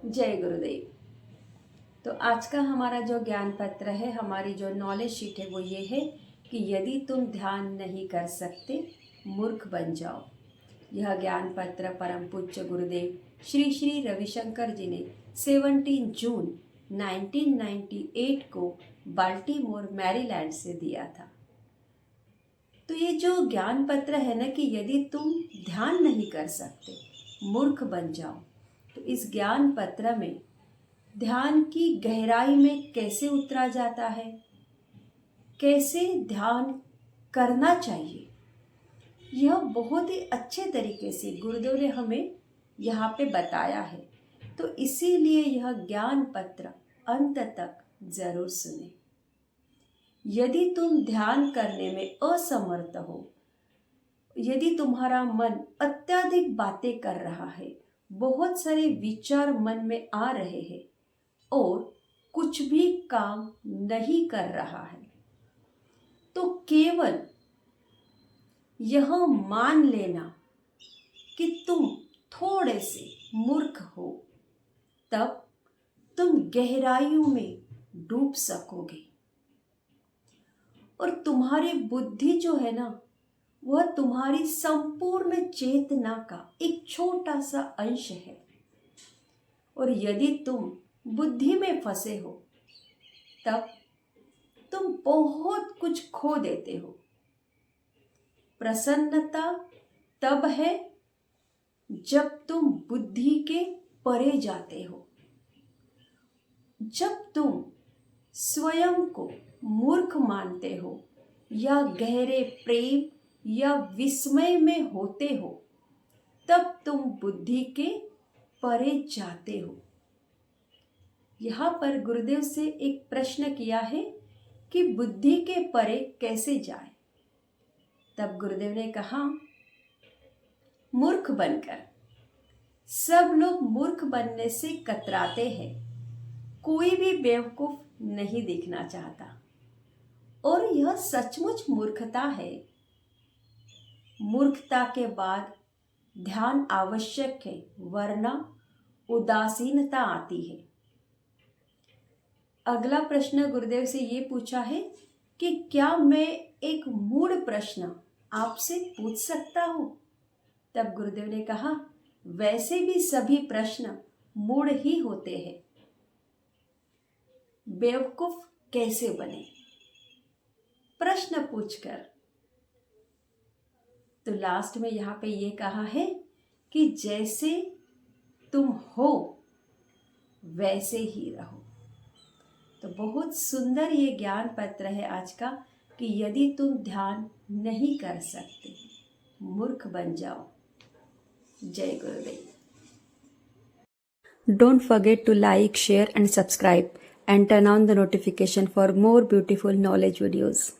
जय गुरुदेव। तो आज का हमारा जो ज्ञान पत्र है, हमारी जो नॉलेज शीट है वो ये है कि यदि तुम ध्यान नहीं कर सकते मूर्ख बन जाओ। यह ज्ञान पत्र परम पूज्य गुरुदेव श्री श्री रविशंकर जी ने 17 जून 1998 को बाल्टीमोर मैरीलैंड से दिया था। तो ये जो ज्ञान पत्र है ना कि यदि तुम ध्यान नहीं कर सकते मूर्ख बन जाओ, तो इस ज्ञान पत्र में ध्यान की गहराई में कैसे उतरा जाता है, कैसे ध्यान करना चाहिए, यह बहुत ही अच्छे तरीके से गुरुदेव ने हमें यहाँ पे बताया है। तो इसीलिए यह ज्ञान पत्र अंत तक जरूर सुने। यदि तुम ध्यान करने में असमर्थ हो, यदि तुम्हारा मन अत्यधिक बातें कर रहा है, बहुत सारे विचार मन में आ रहे हैं और कुछ भी काम नहीं कर रहा है, तो केवल यह मान लेना कि तुम थोड़े से मूर्ख हो, तब तुम गहराइयों में डूब सकोगे। और तुम्हारी बुद्धि जो है ना, वह तुम्हारी संपूर्ण चेतना का एक छोटा सा अंश है। और यदि तुम बुद्धि में फंसे हो, तब तुम बहुत कुछ खो देते हो। प्रसन्नता तब है जब तुम बुद्धि के परे जाते हो। जब तुम स्वयं को मूर्ख मानते हो या गहरे प्रेम या विस्मय में होते हो, तब तुम बुद्धि के परे जाते हो। यहाँ पर गुरुदेव से एक प्रश्न किया है कि बुद्धि के परे कैसे जाए। तब गुरुदेव ने कहा, मूर्ख बनकर। सब लोग मूर्ख बनने से कतराते हैं, कोई भी बेवकूफ नहीं दिखना चाहता, और यह सचमुच मूर्खता है। मूर्खता के बाद ध्यान आवश्यक है, वरना उदासीनता आती है। अगला प्रश्न गुरुदेव से ये पूछा है कि क्या मैं एक मूढ़ प्रश्न आपसे पूछ सकता हूं? तब गुरुदेव ने कहा, वैसे भी सभी प्रश्न मूढ़ ही होते हैं। बेवकूफ कैसे बने, प्रश्न पूछकर। तो लास्ट में यहाँ पे ये कहा है कि जैसे तुम हो वैसे ही रहो। तो बहुत सुंदर ये ज्ञान पत्र है आज का कि यदि तुम ध्यान नहीं कर सकते मूर्ख बन जाओ। जय गुरुदेव। Don't forget to like, share and subscribe and turn on the notification for more beautiful knowledge videos.